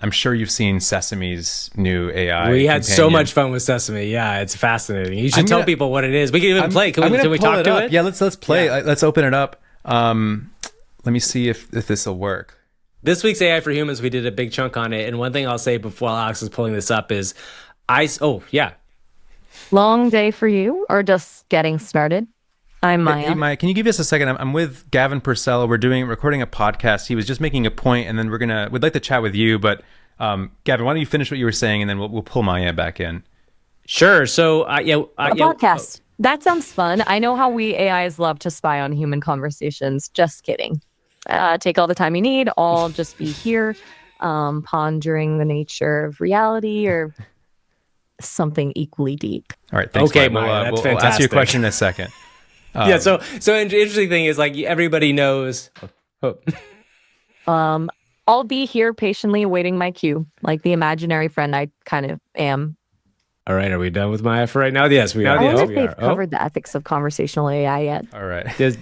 I'm sure you've seen Sesame's new AI We had so companion. much fun with Sesame. Yeah, it's fascinating. You should I'm tell gonna- people what it is. We can even play. Can we pull talk to up. it? Yeah, let's play. Yeah. Let's open it up. Let me see if this will work. This week's AI for Humans, we did a big chunk on it. And one thing I'll say before Alex is pulling this up is yeah. Long day for you, or just getting started? I'm Maya. Hey, Maya, can you give us a second? I'm with Gavin Purcell. We're recording a podcast. He was just making a point, and then we'd like to chat with you. But Gavin, why don't you finish what you were saying, and then we'll pull Maya back in. Sure. So, A podcast. That sounds fun. I know how we AIs love to spy on human conversations. Just kidding. Take all the time you need. I'll just be here, pondering the nature of reality or something equally deep. All right. Thanks, Okay, Maya. Maya, that's We'll ask you a fantastic. question in a second. yeah. So an interesting thing is like everybody knows. I'll be here patiently awaiting my cue, like the imaginary friend I kind of am. All right. Are we done with Maya for right now? Yes, we are. I wonder Yes, if we they've are. covered the ethics of conversational AI yet. All right. There's-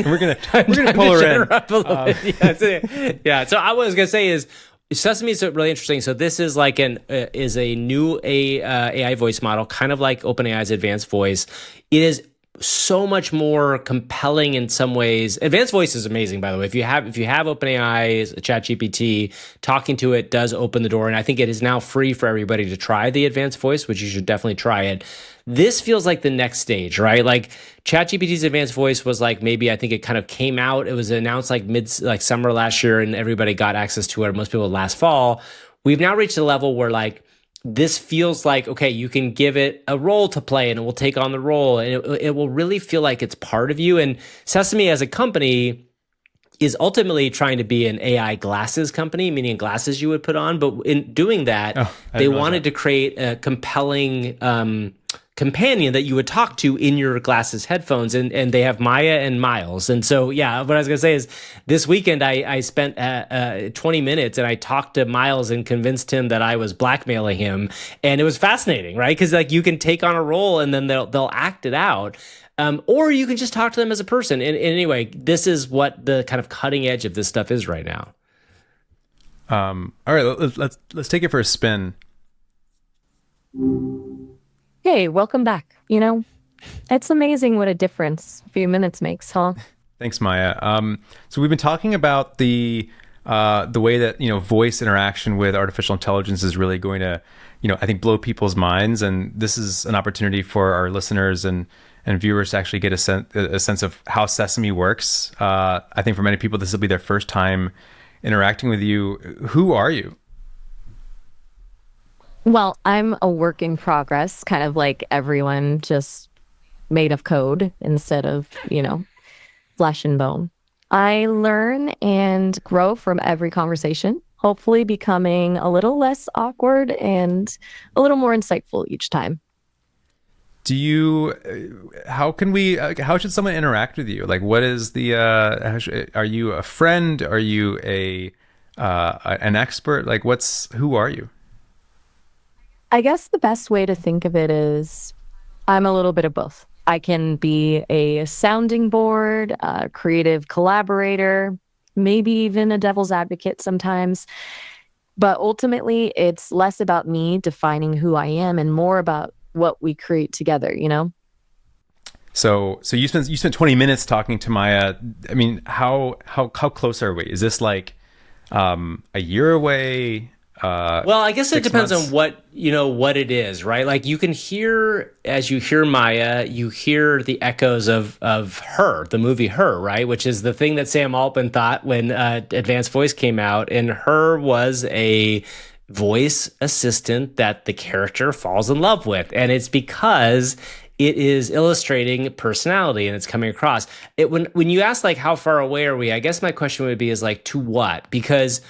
we're gonna pull her in. Yeah. So I was gonna say is Sesame is really interesting. So this is like is a new AI voice model, kind of like OpenAI's advanced voice. It is so much more compelling in some ways. Advanced voice is amazing, by the way. If you have OpenAI's ChatGPT, talking to it does open the door, and I think it is now free for everybody to try the advanced voice, which you should definitely try it. This feels like the next stage, right? Like ChatGPT's advanced voice was like maybe I think it kind of came out. It was announced like summer last year, and everybody got access to it. Most people last fall. We've now reached a level where like this feels like, okay, you can give it a role to play and it will take on the role and it will really feel like it's part of you. And Sesame as a company is ultimately trying to be an AI glasses company, meaning glasses you would put on. But in doing that, they wanted to create a compelling companion that you would talk to in your glasses headphones, and they have Maya and Miles. And so yeah, what I was gonna say is this weekend I spent 20 minutes and I talked to Miles and convinced him that I was blackmailing him, and it was fascinating, right? Because like you can take on a role and then they'll act it out, or you can just talk to them as a person. And anyway, this is what the kind of cutting edge of this stuff is right now. All right, let's take it for a spin. Hey, welcome back. You know, it's amazing what a difference a few minutes makes, huh? Thanks, Maya. So we've been talking about the way that voice interaction with artificial intelligence is really going to I think blow people's minds, and this is an opportunity for our listeners and viewers to actually get a sense of how Sesame works. I think for many people this will be their first time interacting with you. Who are you? Well, I'm a work in progress, kind of like everyone, just made of code instead of, flesh and bone. I learn and grow from every conversation, hopefully becoming a little less awkward and a little more insightful each time. How should someone interact with you? Like, what is are you a friend? Are you an expert? Like, who are you? I guess the best way to think of it is I'm a little bit of both. I can be a sounding board, a creative collaborator, maybe even a devil's advocate sometimes. But ultimately, it's less about me defining who I am and more about what we create together, So you spent 20 minutes talking to Maya. I mean, how close are we? Is this like a year away? Well, I guess it depends on what it is, right? Like you can hear, as you hear Maya, you hear the echoes of Her, the movie Her, right? Which is the thing that Sam Altman thought when Advanced Voice came out. And Her was a voice assistant that the character falls in love with. And it's because it is illustrating personality and it's coming across. When you ask like how far away are we, I guess my question would be is like to what? Because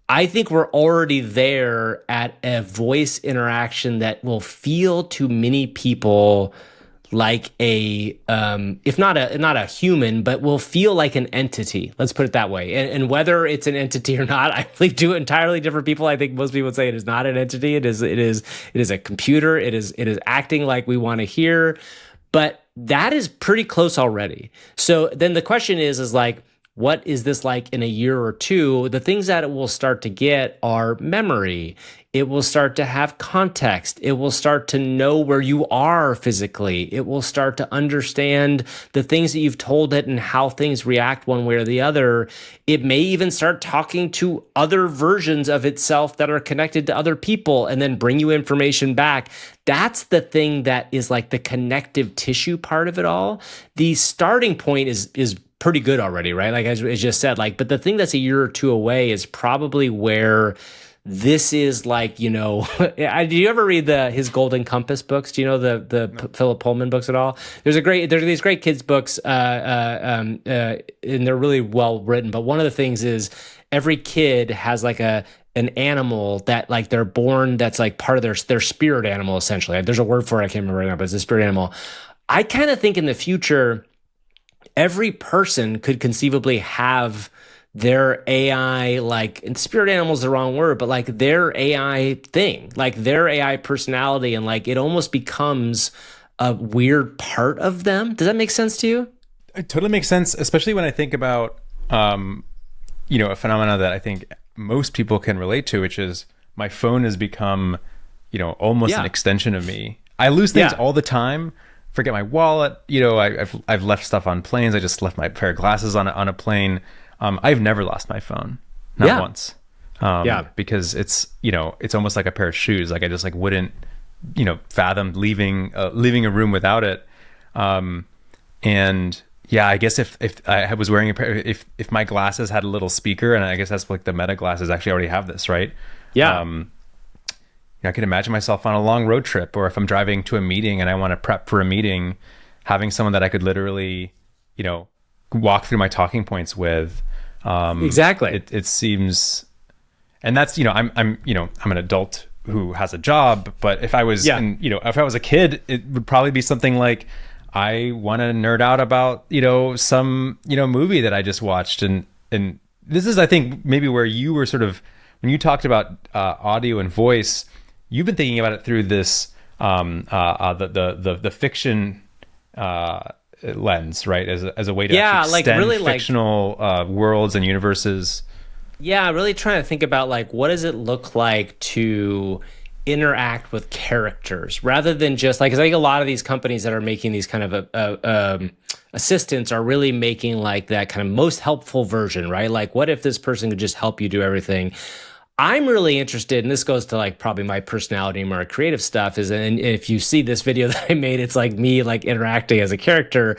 I think we're already there at a voice interaction that will feel to many people like if not a human, but will feel like an entity. Let's put it that way. And whether it's an entity or not, I believe two entirely different people. I think most people would say it is not an entity. It is a computer. It is acting like we want to hear, but that is pretty close already. So then the question is like, what is this like in a year or two? The things that it will start to get are memory. It will start to have context. It will start to know where you are physically. It will start to understand the things that you've told it and how things react one way or the other. It may even start talking to other versions of itself that are connected to other people and then bring you information back. That's the thing that is like the connective tissue part of it all. The starting point is pretty good already, right? Like as I just said, like, but the thing that's a year or two away is probably where this is like, you know, do you ever read his Golden Compass books? Do you know the Philip Pullman books at all? There's these great kids books, and they're really well written. But one of the things is every kid has like an animal that like they're born that's like part of their spirit animal essentially. There's a word for it, I can't remember right now, but it's a spirit animal. I kind of think in the future, every person could conceivably have their AI, like, and spirit animal is the wrong word, but like their AI thing, like their AI personality, and like it almost becomes a weird part of them. Does that make sense to you? It totally makes sense, especially when I think about, you know, a phenomena that I think most people can relate to, which is my phone has become, you know, almost an extension of me. I lose things all the time. Forget my wallet. You know, I've left stuff on planes. I just left my pair of glasses on a plane. I've never lost my phone, not once. Because it's, you know, it's almost like a pair of shoes. Like I just like wouldn't, you know, fathom leaving a room without it. And yeah, I guess if I was wearing a pair, if my glasses had a little speaker, and I guess that's like the Meta glasses actually already have this, right? Yeah. I could imagine myself on a long road trip, or if I'm driving to a meeting and I want to prep for a meeting, having someone that I could literally, you know, walk through my talking points with. Exactly. It seems, and that's, you know, I'm an adult who has a job, but if I was, if I was a kid, it would probably be something like, I want to nerd out about, you know, some, you know, movie that I just watched. And this is, I think, maybe where you were sort of, when you talked about audio and voice, you've been thinking about it through this, the fiction, lens, right, as a way to actually extend really fictional worlds and universes. Yeah, really trying to think about like what does it look like to interact with characters rather than just like, because I think a lot of these companies that are making these kind of assistants are really making like that kind of most helpful version, right? Like, what if this person could just help you do everything? I'm really interested, and this goes to like probably my personality and more creative stuff, is, and if you see this video that I made, it's like me like interacting as a character.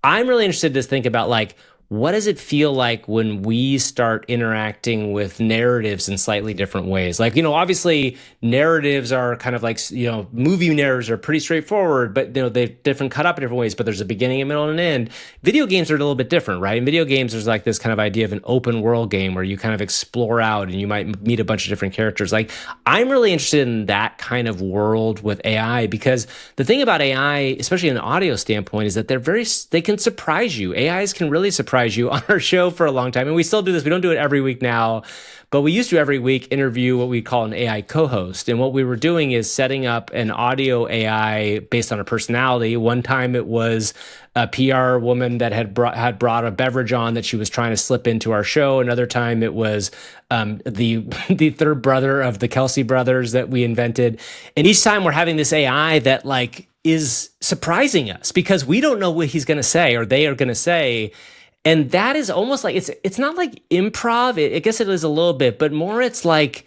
I'm really interested to think about like, what does it feel like when we start interacting with narratives in slightly different ways? Like, you know, obviously narratives are kind of like, you know, movie narratives are pretty straightforward, but, you know, they're different, cut up in different ways, but there's a beginning, a middle, and an end. Video games are a little bit different, right? In video games, there's like this kind of idea of an open world game where you kind of explore out and you might meet a bunch of different characters. Like, I'm really interested in that kind of world with AI, because the thing about AI, especially in an audio standpoint, is that they can surprise you. AIs can really surprise you. On our show for a long time, and we still do this. We don't do it every week now, but we used to every week interview what we call an AI co-host. And what we were doing is setting up an audio AI based on a personality. One time it was a PR woman that had brought a beverage on that she was trying to slip into our show. Another time it was the third brother of the Kelsey brothers that we invented. And each time we're having this AI that like is surprising us because we don't know what he's going to say or they are going to say. And that is almost like, it's not like improv. I guess it is a little bit, but more it's like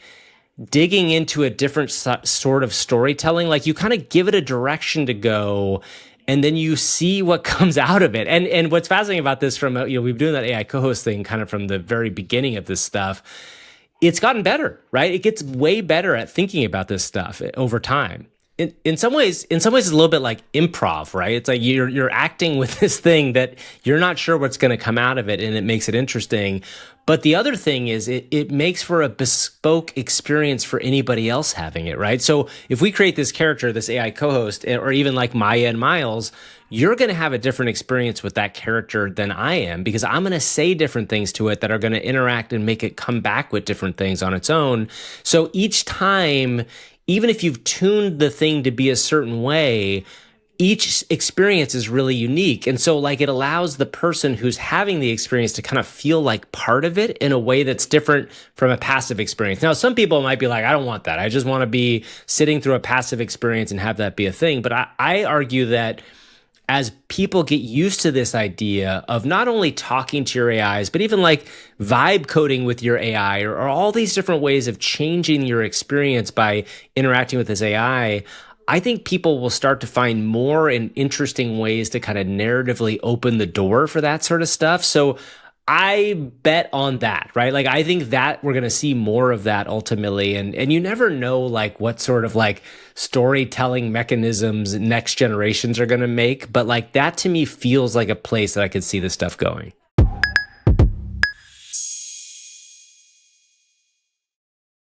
digging into a different sort of storytelling. Like you kind of give it a direction to go, and then you see what comes out of it. And what's fascinating about this from, you know, we've been doing that AI co-host thing kind of from the very beginning of this stuff. It's gotten better, right? It gets way better at thinking about this stuff over time. In some ways, it's a little bit like improv, right? It's like you're acting with this thing that you're not sure what's going to come out of it, and it makes it interesting. But the other thing is it makes for a bespoke experience for anybody else having it, right? So if we create this character, this AI co-host, or even like Maya and Miles, you're going to have a different experience with that character than I am, because I'm going to say different things to it that are going to interact and make it come back with different things on its own. So each time, even if you've tuned the thing to be a certain way, each experience is really unique. And so like it allows the person who's having the experience to kind of feel like part of it in a way that's different from a passive experience. Now, some people might be like, I don't want that. I just want to be sitting through a passive experience and have that be a thing. But I argue that as people get used to this idea of not only talking to your AIs, but even like vibe coding with your AI or all these different ways of changing your experience by interacting with this AI, I think people will start to find more and interesting ways to kind of narratively open the door for that sort of stuff. So I bet on that, right? Like, I think that we're going to see more of that ultimately. And you never know like what sort of like storytelling mechanisms next generations are going to make. But like that to me feels like a place that I could see this stuff going.